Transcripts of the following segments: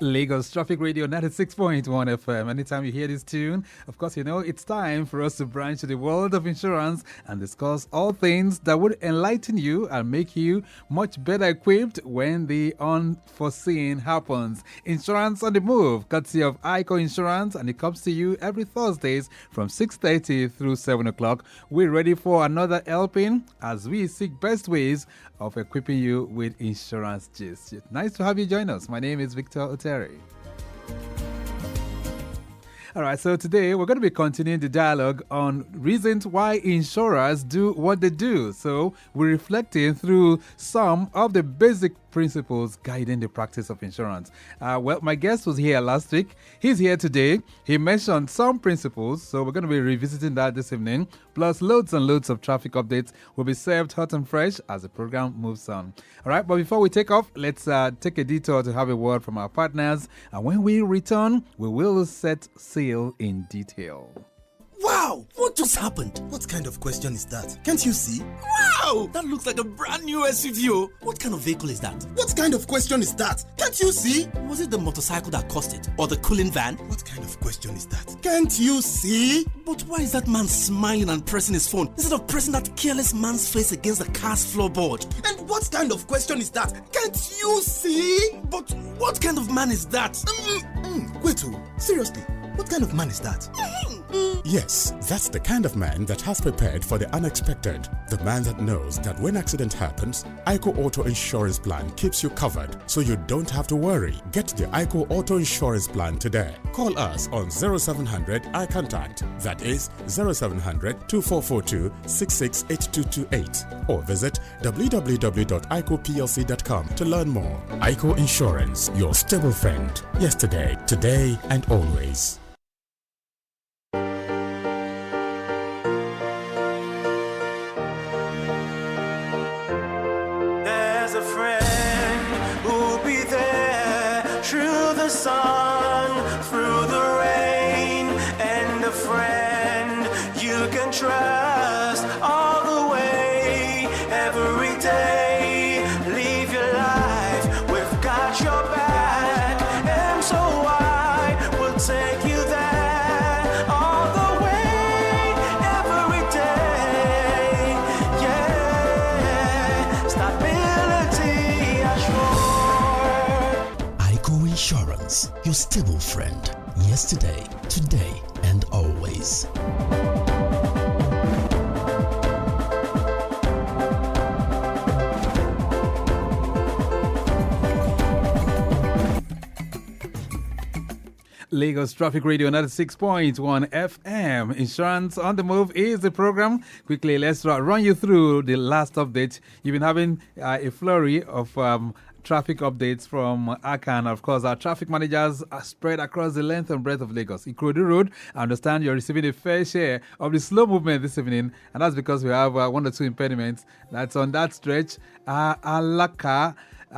Lagos Traffic Radio 96.1 FM. Anytime you hear this tune, of course, it's time for us to branch to the world of insurance and discuss all things that would enlighten you and make you much better equipped when the unforeseen happens. Insurance on the move, courtesy of Adegoke Insurance, and it comes to you every Thursdays from 6:30 through 7 o'clock. We're ready for another helping as we seek best ways of equipping you with insurance gist. Nice to have you join us. My name is Victor Oteri. All right, so today we're going to be continuing the dialogue on reasons why insurers do what they do. So we're reflecting through some of the basic principles guiding the practice of insurance. Well, my guest was here last week. He's here today. He mentioned some principles, so we're going to be revisiting that this evening. Plus, loads and loads of traffic updates will be served hot and fresh as the program moves on. All right, but before we take off, let's take a detour to have a word from our partners. And when we return, we will set sail in detail. Wow! What just happened? What kind of question is that? Can't you see? Wow! That looks like a brand new SUV. What kind of vehicle is that? What kind of question is that? Can't you see? Was it the motorcycle that caused it? Or the cooling van? What kind of question is that? Can't you see? But why is that man smiling and pressing his phone instead of pressing that careless man's face against the car's floorboard? And what kind of question is that? Can't you see? But what kind of man is that? Wait, seriously, what kind of man is that? Yes, that's the kind of man that has prepared for the unexpected. The man that knows that when accident happens, Adegoke Auto Insurance Plan keeps you covered, so you don't have to worry. Get the Adegoke Auto Insurance Plan today. Call us on 0700 iContact, that is 0700 2442 668228, or visit www.adegokeplc.com to learn more. Adegoke Insurance, your stable friend, yesterday, today, and always. Sun, through the rain, and a friend you can trust all the way, every day. Live your life, we've got your back, and so I will take you there all the way, every day. Yeah, stability assured. Adegoke Insurance, your stable friend, yesterday, today, and always. Lagos Traffic Radio 96.1 FM. Insurance on the Move is the program. Quickly, let's run you through the last update. You've been having a flurry of traffic updates from Akan. Of course, our traffic managers are spread across the length and breadth of Lagos. Ikorodu Road, I understand you're receiving a fair share of the slow movement this evening, and that's because we have one or two impediments that's on that stretch. Alaka,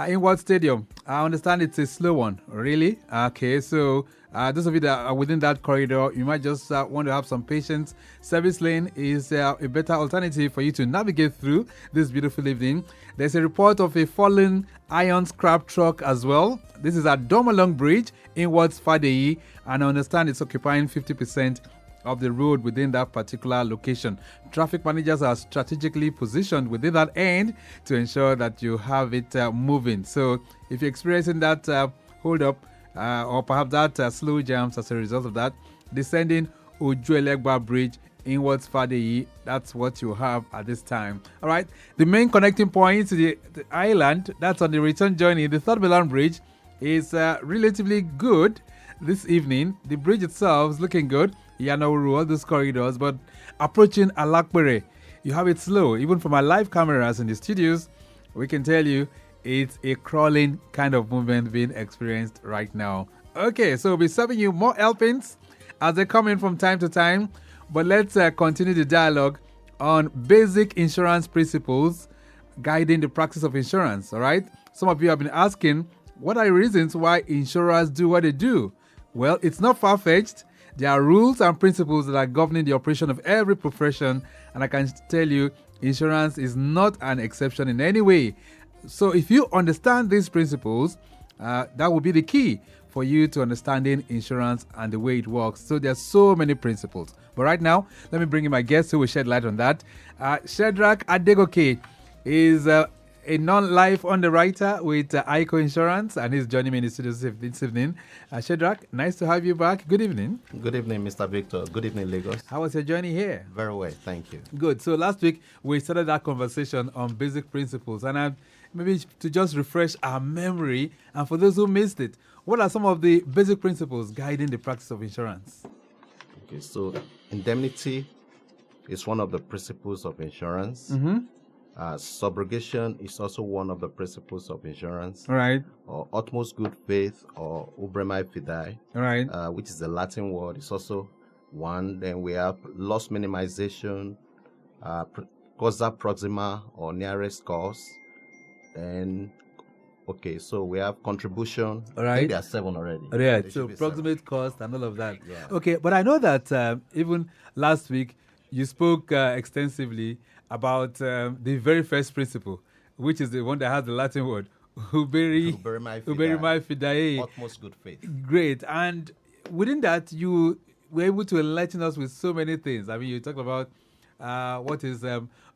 Inward Stadium, I understand it's a slow one. Really? Okay, so those of you that are within that corridor, you might just want to have some patience. Service lane is a better alternative for you to navigate through this beautiful evening. There's a report of a fallen iron scrap truck as well. This is at Domalong Bridge, inwards Fadeyi, and I understand it's occupying 50% of the road within that particular location. Traffic managers are strategically positioned within that end to ensure that you have it moving. So if you're experiencing that hold up, or perhaps that slow jams as a result of that, descending Ojuelegba Bridge inwards Fadeyi, that's what you have at this time. All right, the main connecting point to the island, that's on the return journey, the Third Milan Bridge, is relatively good this evening. The bridge itself is looking good. Yanauru, all those corridors, but approaching Alakpere, you have it slow. Even from our live cameras in the studios, we can tell you it's a crawling kind of movement being experienced right now. Okay, so we'll be serving you more helpings as they come in from time to time. But let's continue the dialogue on basic insurance principles guiding the practice of insurance, all right? Some of you have been asking, what are the reasons why insurers do what they do? Well, it's not far-fetched. There are rules and principles that are governing the operation of every profession, and I can tell you, insurance is not an exception in any way. So if you understand these principles, that will be the key for you to understanding insurance and the way it works. So there's so many principles. But right now, let me bring in my guest who will shed light on that. Shedrach Adegoke is a non-life underwriter with Allco Insurance, and he's joining me in the studio this evening. Shedrach, nice to have you back. Good evening. Good evening, Mr. Victor. Good evening, Lagos. How was your journey here? Very well, thank you. Good. So last week, we started that conversation on basic principles, and maybe to just refresh our memory, and for those who missed it, what are some of the basic principles guiding the practice of insurance? Okay, so indemnity is one of the principles of insurance. Subrogation is also one of the principles of insurance. Right. Or utmost good faith, or ubremae fidei, Right. which is the Latin word, is also one. Then we have loss minimization, causa proxima, or nearest cause. Then, okay, so we have contribution. All right. I think there are 7 already. Right. There So should be proximate cost and all of that. Yeah. Okay, but I know that even last week you spoke extensively about the very first principle, which is the one that has the Latin word ubermae fidei. Utmost good faith. Great. And within that, you were able to enlighten us with so many things. I mean, you talked about what is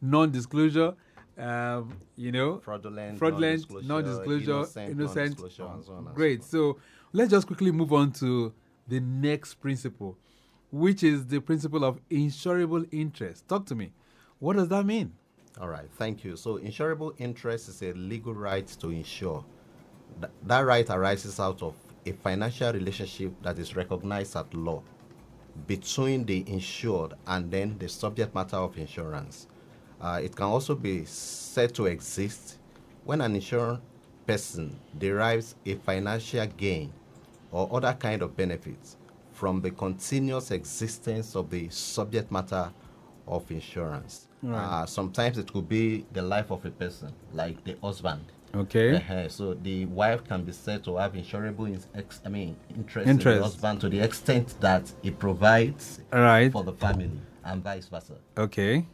non-disclosure, Fraudulent, non-disclosure, innocent. non-disclosure, and so on and Great. so So let's just quickly move on to the next principle, which is the principle of insurable interest. Talk to me. What does that mean? All right, thank you. So insurable interest is a legal right to insure. That right arises out of a financial relationship that is recognized at law between the insured and then the subject matter of insurance. It can also be said to exist when an insured person derives a financial gain or other kind of benefits from the continuous existence of the subject matter of insurance. Right. Sometimes it could be the life of a person, like the husband. Okay. So the wife can be said to have insurable interest in Interest. the husband to the extent that it provides Right. for the family, and vice versa. Okay.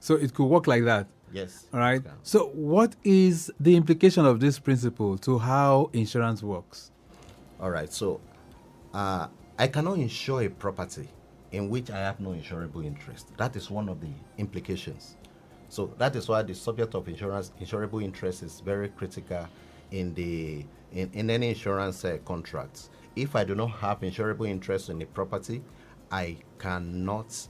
So it could work like that. Yes. All right. it can. So what is the implication of this principle to how insurance works? All right. So I cannot insure a property in which I have no insurable interest. That is one of the implications. So that is why the subject of insurable interest is very critical in any insurance contracts. If I do not have insurable interest in a property, I cannot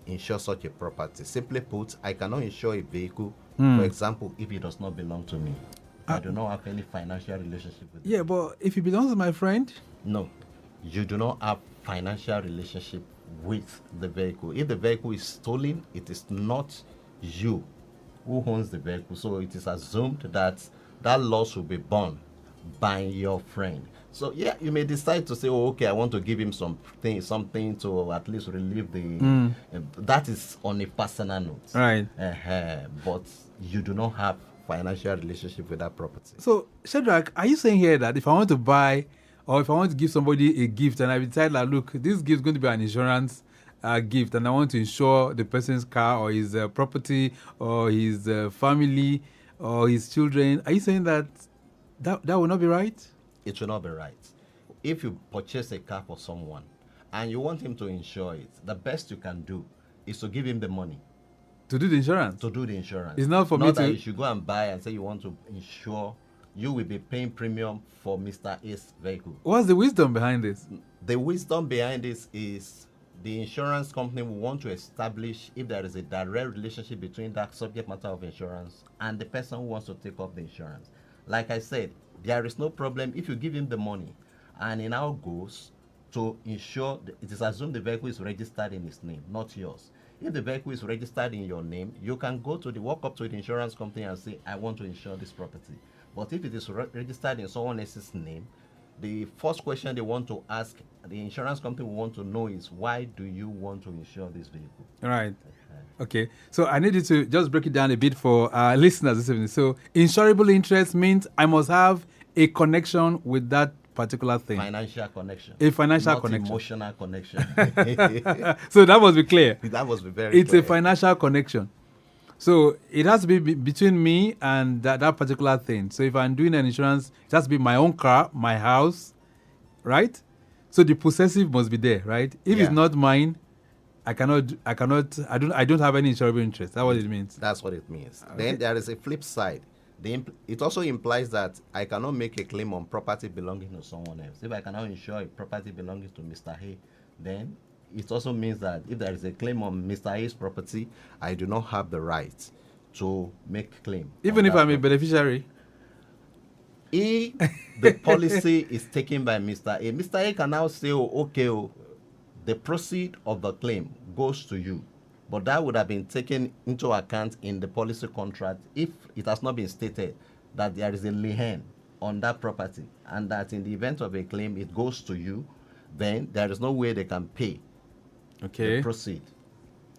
insure such a property. Simply put, I cannot insure a vehicle, for example, if it does not belong to me. I do not have any financial relationship with it. Yeah, but if it belongs to my friend, No, you do not have financial relationship with the vehicle. If the vehicle is stolen, it is not you who owns the vehicle. So it is assumed that that loss will be borne by your friend. So yeah, you may decide to say, oh, okay, I want to give him something to at least relieve the. That is on a personal note, right? But you do not have financial relationship with that property. So, Shedrach, are you saying here that if I want to buy or if I want to give somebody a gift and I decide that, look, this gift is going to be an insurance gift and I want to insure the person's car or his property or his family or his children, are you saying that will not be right? It will not be right. If you purchase a car for someone and you want him to insure it, the best you can do is to give him the money To do the insurance? to do the insurance. It's not for me Not that to- you should go and buy and say you want to insure. You will be paying premium for Mr. A's vehicle. What's the wisdom behind this? The wisdom behind this is the insurance company will want to establish if there is a direct relationship between that subject matter of insurance and the person who wants to take up the insurance. Like I said, there is no problem if you give him the money and he now goes to insure. It is assumed the vehicle is registered in his name, not yours. If the vehicle is registered in your name, you can walk up to the insurance company and say, I want to insure this property. But if it is registered in someone else's name, the first question they want to ask, the insurance company will want to know is, why do you want to insure this vehicle? All right. Okay. So I need you to just break it down a bit for our listeners this evening. So insurable interest means I must have a connection with that particular thing. Financial connection. A financial not connection. Emotional connection. So that must be clear. That was very It's clear. a financial connection. So it has to be between me and that particular thing. So if I'm doing an insurance, it has to be my own car, my house, right? So the possessive must be there, right? If Yeah. it's not mine, I don't have any insurable interest. That's what it means. That's what it means. Then there is a flip side. It also implies that I cannot make a claim on property belonging to someone else. If I cannot insure a property belonging to Mr. A, then it also means that if there is a claim on Mr. A's property, I do not have the right to make claim. Even on if that I'm a property. beneficiary. If the policy is taken by Mr. A can now say, oh, okay, the proceed of the claim goes to you. But that would have been taken into account in the policy contract if it has not been stated that there is a lien on that property and that in the event of a claim it goes to you, then there is no way they can pay Okay. the proceed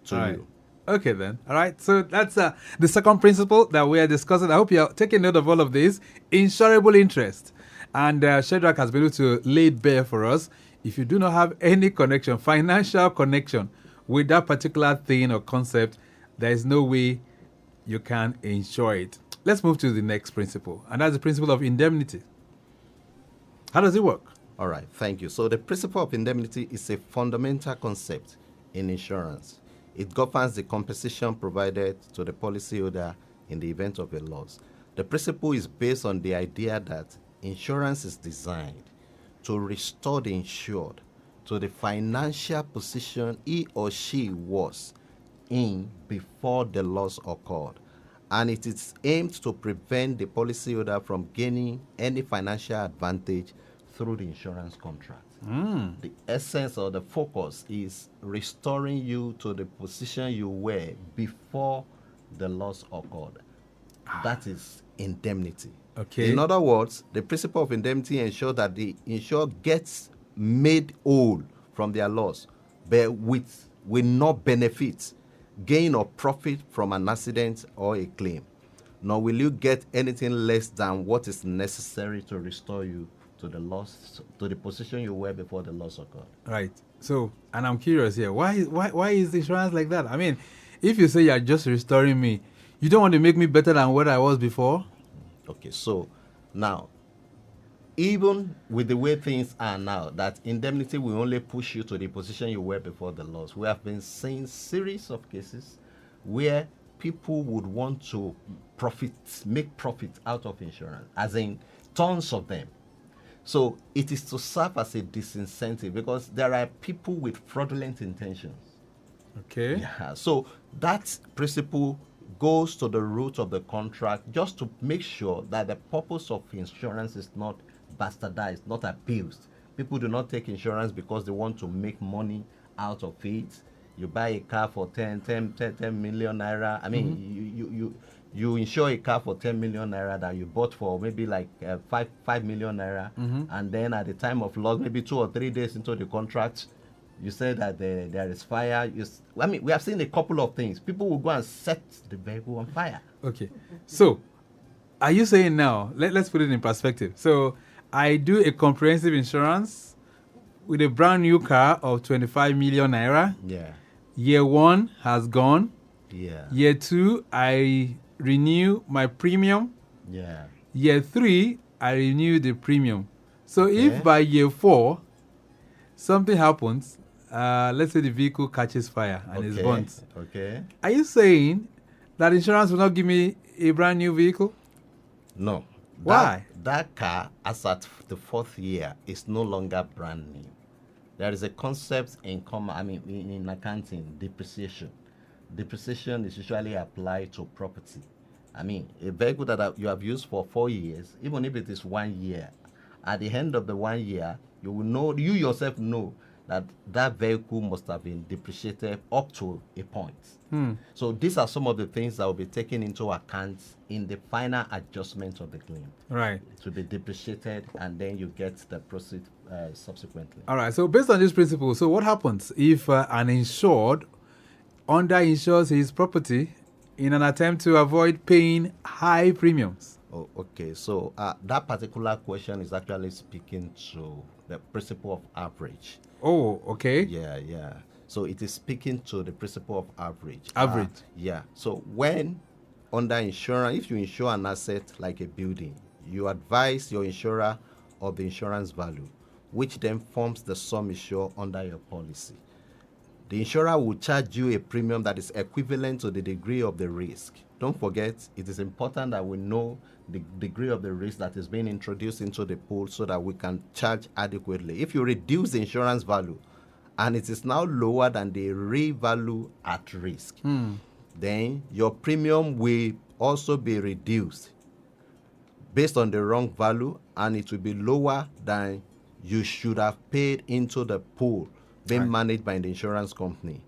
to All right. you. Okay, then. All right. So that's the second principle that we are discussing. I hope you're taking note of all of this. Insurable interest. And Shedrach has been able to lay it bare for us. If you do not have any connection, financial connection with that particular thing or concept, there is no way you can insure it. Let's move to the next principle. And that's the principle of indemnity. How does it work? All right, thank you. So the principle of indemnity is a fundamental concept in insurance. It governs the compensation provided to the policyholder in the event of a loss. The principle is based on the idea that insurance is designed to restore the insured to the financial position he or she was in before the loss occurred. And it is aimed to prevent the policyholder from gaining any financial advantage through the insurance contract. The essence or the focus is restoring you to the position you were before the loss occurred. That is indemnity. Okay. In other words, the principle of indemnity ensures that the insured gets made whole from their loss, but will not benefit, gain or profit from an accident or a claim, nor will you get anything less than what is necessary to restore you to the loss, to the position you were before the loss occurred. Right. So, and I'm curious here. Why is insurance like that? I mean, if you say you're just restoring me, you don't want to make me better than what I was before? Okay, so now, even with the way things are now, that indemnity will only push you to the position you were before the loss. We have been seeing series of cases where people would want to make profit out of insurance, as in tons of them. So it is to serve as a disincentive because there are people with fraudulent intentions. Okay. Yeah. So that principle goes to the root of the contract just to make sure that the purpose of insurance is not bastardized, not abused. People do not take insurance because they want to make money out of it. You buy a car for 10 million naira. I mean, you insure a car for 10 million naira that you bought for maybe like 5 million naira. And then at the time of loss, maybe 2 or 3 days into the contract, you say that there is fire. I mean, we have seen a couple of things. People will go and set the vehicle on fire. Okay. So, are you saying now, let's put it in perspective. So, I do a comprehensive insurance with a brand new car of 25 million naira. Yeah. Year 1 has gone. Yeah. Year 2, I renew my premium. Yeah. Year 3, I renew the premium. So, Okay. if by year 4, something happens, let's say the vehicle catches fire and is burnt. Okay. Are you saying that insurance will not give me a brand new vehicle? No. Why? That car, as at the 4th year, is no longer brand new. There is a concept in accounting, depreciation. Depreciation is usually applied to property. I mean, a vehicle that you have used for 4 years, even if it is 1 year, at the end of the 1 year, you will know, you yourself know that vehicle must have been depreciated up to a point. So these are some of the things that will be taken into account in the final adjustment of the claim. Right. To be depreciated, and then you get the proceed subsequently. All right. So, based on this principle, so what happens if an insured underinsures his property in an attempt to avoid paying high premiums? Oh, okay. So that particular question is actually speaking to the principle of average. Oh, okay. Yeah. So it is speaking to the principle of average. Average. Yeah. So when under insurance, if you insure an asset like a building, you advise your insurer of the insurance value. which then forms the sum assured under your policy. The insurer will charge you a premium that is equivalent to the degree of the risk. Don't forget, it is important that we know the degree of the risk that is being introduced into the pool so that we can charge adequately. If you reduce the insurance value and it is now lower than the real value at risk, then your premium will also be reduced based on the wrong value, and it will be lower than you should have paid into the pool being managed by the insurance company.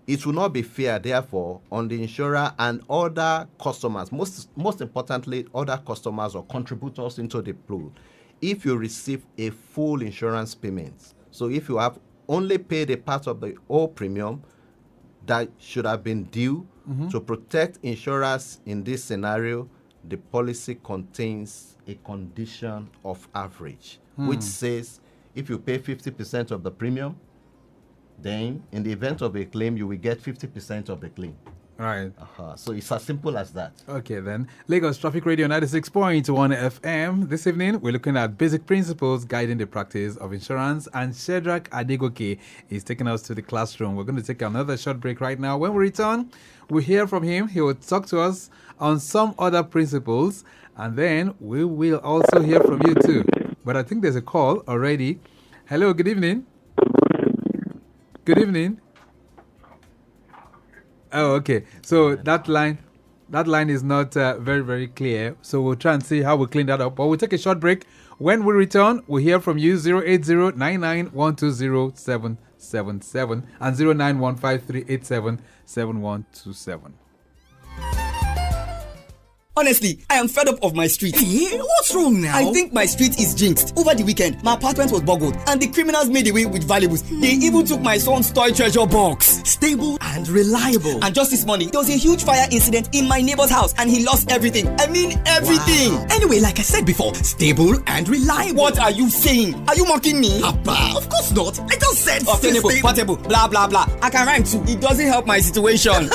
It will not be fair, therefore, on the insurer and other customers, most importantly, other customers or contributors into the pool, if you receive a full insurance payment. So if you have only paid a part of the old premium that should have been due to protect insurers in this scenario, the policy contains a condition of average, which says if you pay 50% of the premium, then in the event of a claim, you will get 50% of the claim. Right. So it's as simple as that. Okay, then. Lagos Traffic Radio 96.1 FM. This evening, we're looking at basic principles guiding the practice of insurance. And Shedrach Adegoke is taking us to the classroom. We're going to take another short break right now. When we return, we'll hear from him. He will talk to us on some other principles. And then we will also hear from you too. But I think there's a call already. Hello, good evening. Good evening. Oh, okay. So that line is not very, very clear. So we'll try and see how we clean that up. But we'll take a short break. When we return, we'll hear from you 080-99-120-777 and 09153877127. Honestly, I am fed up of my street. Hey, what's wrong now? I think my street is jinxed. Over the weekend, my apartment was boggled and the criminals made away with valuables. They even took my son's toy treasure box. Stable and reliable. And just this morning, there was a huge fire incident in my neighbor's house and he lost everything. I mean everything. Wow. Anyway, like I said before, stable and reliable. What are you saying? Are you mocking me? Abba, of course not. I just said Obtainable, portable, blah blah blah. I can rhyme too. It doesn't help my situation.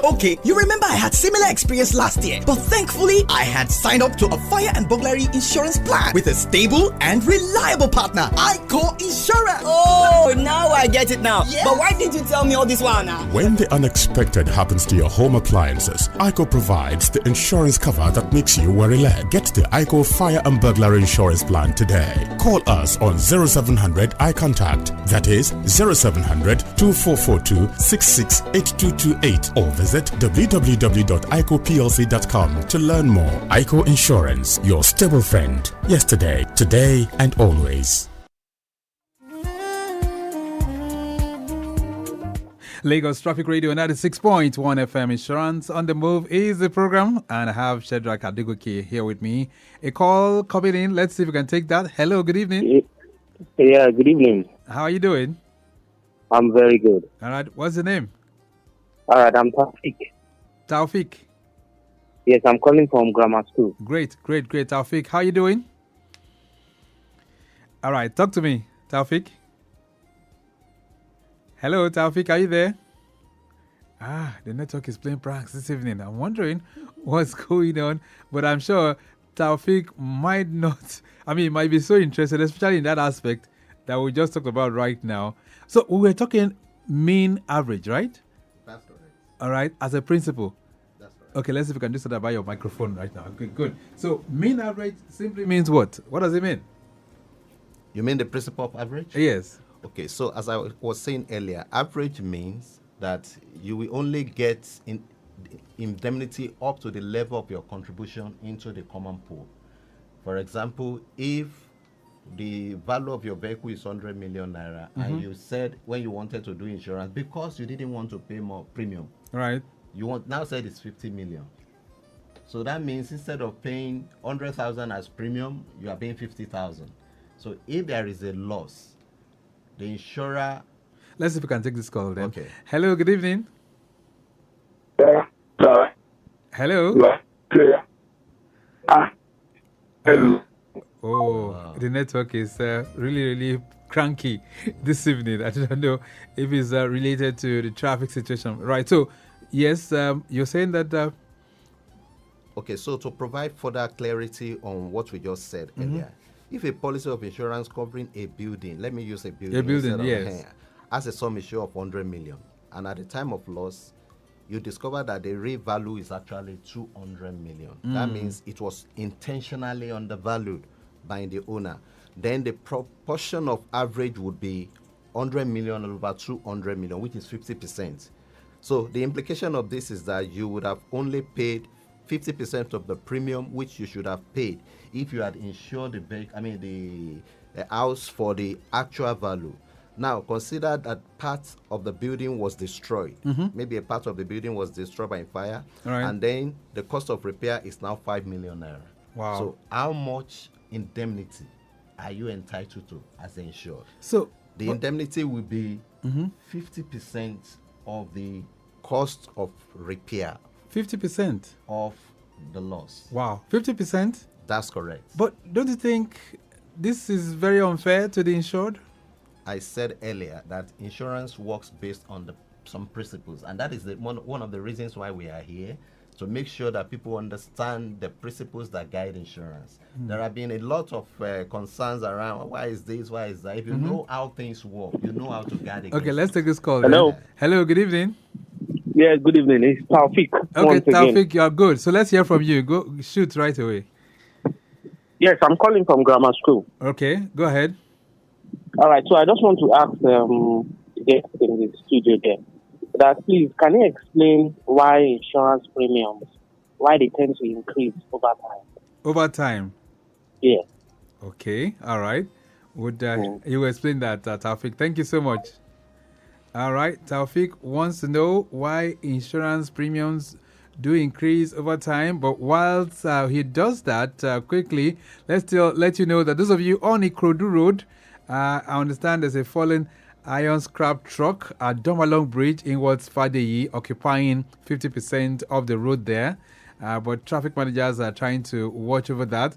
Okay, you remember I had similar experience last year, but thankfully I had signed up to a fire and burglary insurance plan with a stable and reliable partner, Adegoke Insurance. Oh, now I get it now. Yes. But why didn't you tell me all this while now? When the unexpected happens to your home appliances, Adegoke provides the insurance cover that makes you worry-less. Get the Adegoke Fire and Burglary Insurance Plan today. Call us on 0700 iContact, that is 0700 2442 668228, or visit www.adegokeplc.com to learn more. Adegoke Insurance, your stable friend, yesterday, today, and always. Lagos Traffic Radio 96.1 FM. Insurance on the Move is the program, and I have Shedrach Adegoke here with me. A call coming in. Let's see if we can take that. Hello, good evening. Yeah, good evening. How are you doing? I'm very good. All right. What's the name? All right, I'm Taufik. Taufik. Yes, I'm calling from grammar school. Great. Taufik, how are you doing? All right, talk to me, Taufik. Hello, Taufik, are you there? The network is playing pranks this evening. I'm wondering what's going on, but I'm sure Taufik might be so interested, especially in that aspect that we just talked about right now. So we were talking mean average, right? That's correct. All right, as a principle. That's correct. Okay, let's see if we can do that by your microphone right now. Okay, good. So mean average simply means what? What does it mean? You mean the principle of average? Yes. Okay, so as I was saying earlier, average means that you will only get indemnity up to the level of your contribution into the common pool. For example, if the value of your vehicle is 100 million naira, and you said when you wanted to do insurance, because you didn't want to pay more premium, Right. you now said it's 50 million. So that means instead of paying 100,000 as premium, you are paying 50,000. So if there is a loss, the insurer... Let's see if we can take this call then. Okay. Hello, good evening. Hello. Oh, the network is really, really cranky this evening. I don't know if it's related to the traffic situation. Right. So, yes, you're saying that... Okay, so to provide further clarity on what we just said earlier, If a policy of insurance covering a building, let me use a building. A building, instead of yes. as a sum assured of 100 million, and at the time of loss, you discover that the real value is actually 200 million. That means it was intentionally undervalued by the owner. Then the proportion of average would be 100 million over 200 million, which is 50%. So the implication of this is that you would have only paid 50% of the premium which you should have paid if you had insured the house for the actual value. Now consider that part of the building was destroyed. Maybe a part of the building was destroyed by fire, Right. and then the cost of repair is now 5 million naira. Wow. So how much indemnity are you entitled to as insured? So The indemnity will be 50% of the cost of repair 50%. of the loss. Wow. 50%? That's correct. But don't you think this is very unfair to the insured? I said earlier that insurance works based on some principles, and that is one of the reasons why we are here, to make sure that people understand the principles that guide insurance. There have been a lot of concerns around why is this, why is that. If you know how things work, you know how to guide against Okay, let's it. take this call. Hello. Then. Hello, good evening. Yeah, good evening. It's Taufik. Okay, once again. Taufik, you're good. So let's hear from you. Go shoot right away. Yes, I'm calling from grammar school. Okay, go ahead. All right, so I just want to ask the guest in the studio there that please, can you explain why insurance premiums, why they tend to increase over time? Over time. Yeah. Okay, all right. Would you explain that, Taufik? Thank you so much. All right, Taufik wants to know why insurance premiums do increase over time. But whilst he does that quickly, let's still let you know that those of you on Ikorodu Road, I understand there's a fallen iron scrap truck at Domalong Bridge in What's Fadeyi, occupying 50% of the road there. But traffic managers are trying to watch over that.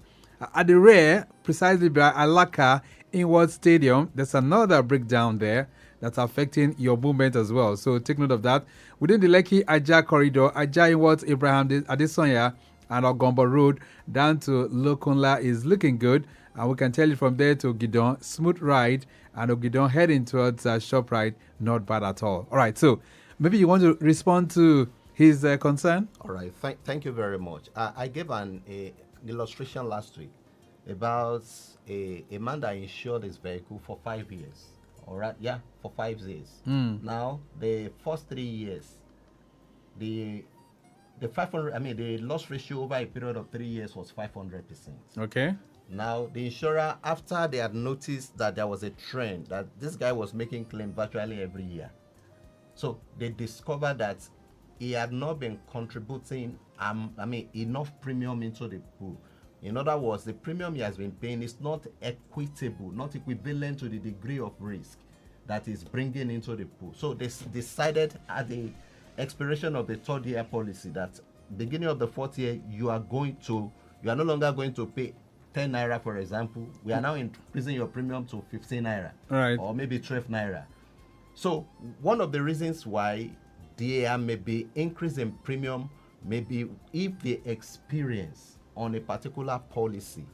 At the rear, precisely by Alaka Inward Stadium, there's another breakdown there that's affecting your movement as well. So take note of that. Within the Lekki Aja corridor, Aja Inward Abraham Adesonya and Ogombo Road down to Lokunla is looking good. And we can tell you from there to Ogidon, smooth ride, and Ogidon heading towards ShopRite, not bad at all. All right, so maybe you want to respond to his concern? All right, thank you very much. I gave an illustration last week about a man that insured his vehicle for 5 years. All right, yeah, for 5 years. Now, the first 3 years, the loss ratio over a period of 3 years was 500%. Okay. Now, the insurer, after they had noticed that there was a trend that this guy was making claims virtually every year, so they discovered that he had not been contributing enough premium into the pool. In other words, the premium he has been paying is not equitable, not equivalent to the degree of risk that is bringing into the pool. So they decided at the expiration of the third year policy that beginning of the fourth year, you are no longer going to pay 10 naira, for example. We are now increasing your premium to 15 naira, right, or maybe 12 naira. So one of the reasons why there may be increase in premium, maybe if the experience on a particular policy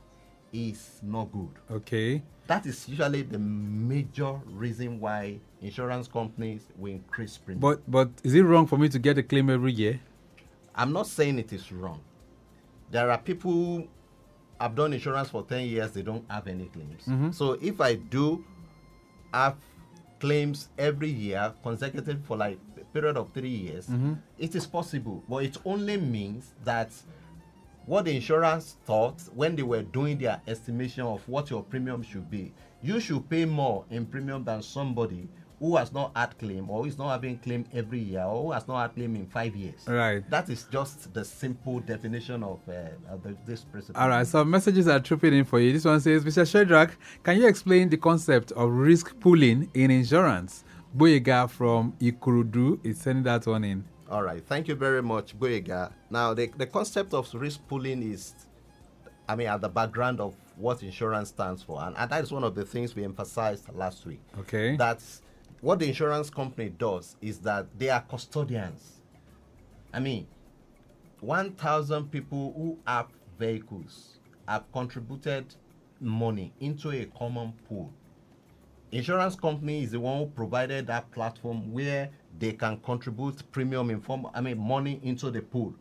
is not good. Okay. That is usually the major reason why insurance companies will increase premium. But is it wrong for me to get a claim every year? I'm not saying it is wrong. There are people who have done insurance for 10 years, they don't have any claims. So if I do have claims every year consecutive for like a period of 3 years, it is possible. But it only means that what the insurance thought when they were doing their estimation of what your premium should be, you should pay more in premium than somebody who has not had claim, or is not having claim every year, or who has not had claim in 5 years. Right. That is just the simple definition of this principle. All right, so messages are trooping in for you. This one says, Mr. Shedrach, can you explain the concept of risk pooling in insurance? Boyega from Ikorodu is sending that one in. All right, thank you very much, Boyega. Now, the concept of risk pooling is, at the background of what insurance stands for. And that is one of the things we emphasized last week. Okay. That's what the insurance company does is that they are custodians. 1,000 people who have vehicles have contributed money into a common pool. Insurance company is the one who provided that platform where they can contribute premium money into the pool.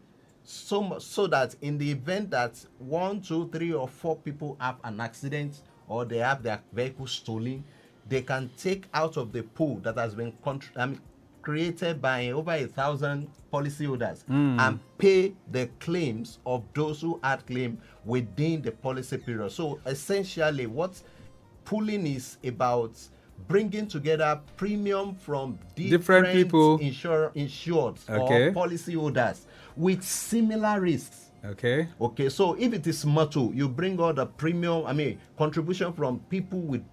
So that in the event that 1, 2, 3, or 4 people have an accident or they have their vehicle stolen, they can take out of the pool that has been created by over 1,000 policyholders and pay the claims of those who had claim within the policy period. So essentially, what pooling is about bringing together premium from different people insured Okay. or policyholders with similar risks. Okay. So if it is motor, you bring all the premium, contribution from people with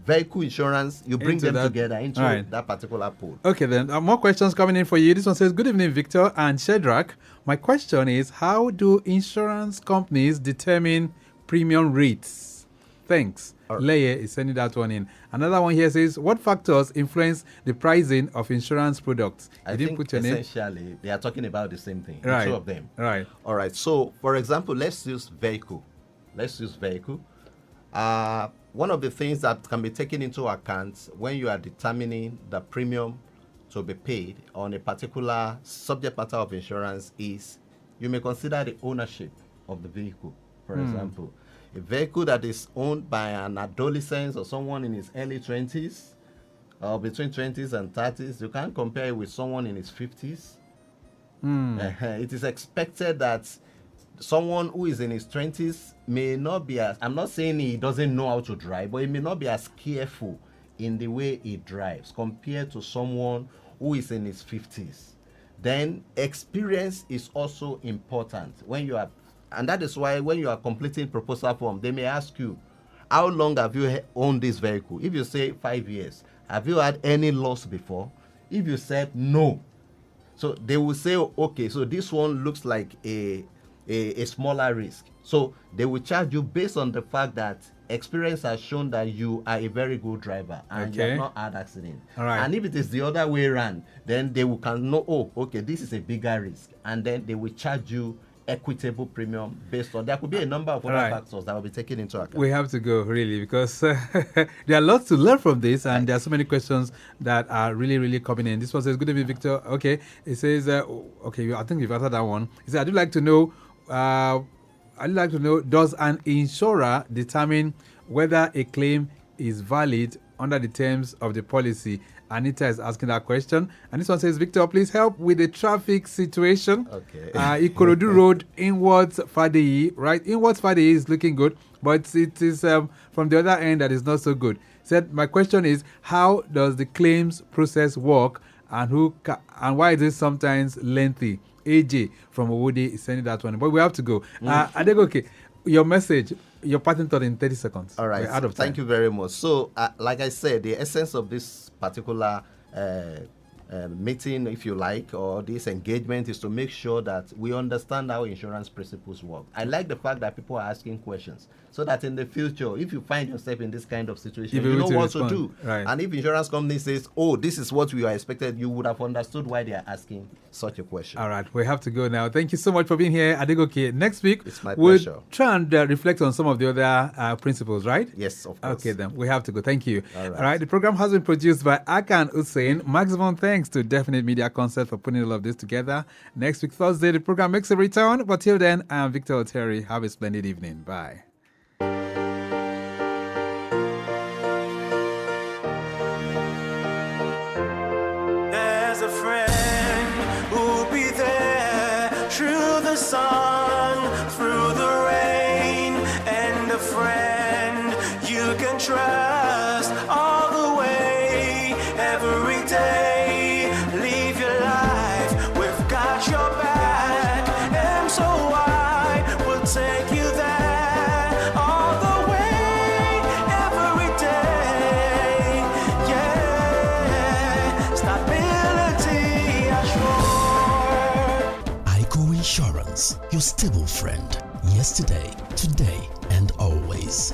vehicle insurance, you bring them together into that particular pool. Okay, then more questions coming in for you. This one says, good evening, Victor and Shedrach. My question is, how do insurance companies determine premium rates? Thanks. Leye is sending that one in. Another one here says, what factors influence the pricing of insurance products? I think essentially they are talking about the same thing, the two of them. Right. All right. So, for example, let's use vehicle. One of the things that can be taken into account when you are determining the premium to be paid on a particular subject matter of insurance is you may consider the ownership of the vehicle. For example, a vehicle that is owned by an adolescent or someone in his early 20s or between 20s and 30s, you can't compare it with someone in his 50s. It is expected that someone who is in his 20s may not be as, I'm not saying he doesn't know how to drive, but he may not be as careful in the way he drives compared to someone who is in his 50s. Then experience is also important when you are, and that is why when you are completing proposal form, they may ask you, how long have you owned this vehicle? If you say 5 years, have you had any loss before? If you said no, so they will say, okay, so this one looks like a smaller risk. So they will charge you based on the fact that experience has shown that you are a very good driver and you have not had accident. All right. And if it is the other way around, then they will know, okay, this is a bigger risk. And then they will charge you equitable premium based on, there could be a number of other factors that will be taken into account. We have to go, really, because there are lots to learn from this, and there are so many questions that are really, really coming in. This one says, good evening, Victor. Okay, it says, okay, I think you've answered that one. It says, I'd like to know, does an insurer determine whether a claim is valid under the terms of the policy? Anita is asking that question. And this one says, Victor, please help with the traffic situation. Okay. Ikorodu Road, inwards Fadeyi, right? Inwards Fadeyi is looking good, but it is from the other end that is not so good. Said, my question is, how does the claims process work, and and why is it sometimes lengthy? AJ from Owode is sending that one, but we have to go. Adegoke, your message, your parting thought in 30 seconds. All right. We're out of time. Thank you very much. So, like I said, the essence of this particular meeting, if you like, or this engagement is to make sure that we understand how insurance principles work. I like the fact that people are asking questions so that in the future, if you find yourself in this kind of situation, you know what to do. Right. And if insurance company says, oh, this is what we are expected, you would have understood why they are asking such a question. All right, we have to go now. Thank you so much for being here, Adegoke. Next week, it's my we'll pleasure. Try and reflect on some of the other principles, right? Yes, of course. Okay, then we have to go. Thank you. All right. The program has been produced by Akan Hussein. Maximum thanks to Definite Media Concept for putting all of this together. Next week, Thursday, the program makes a return. But till then, I'm Victor Oteri. Have a splendid evening. Bye. There's a friend who'll be there through the sun, through the rain, and a friend you can trust all the way, every day. Live your life, we've got your back, and so I will take you there all the way, every day. Yeah, stability assured. Adegoke Insurance, your stable friend, yesterday, today, and always.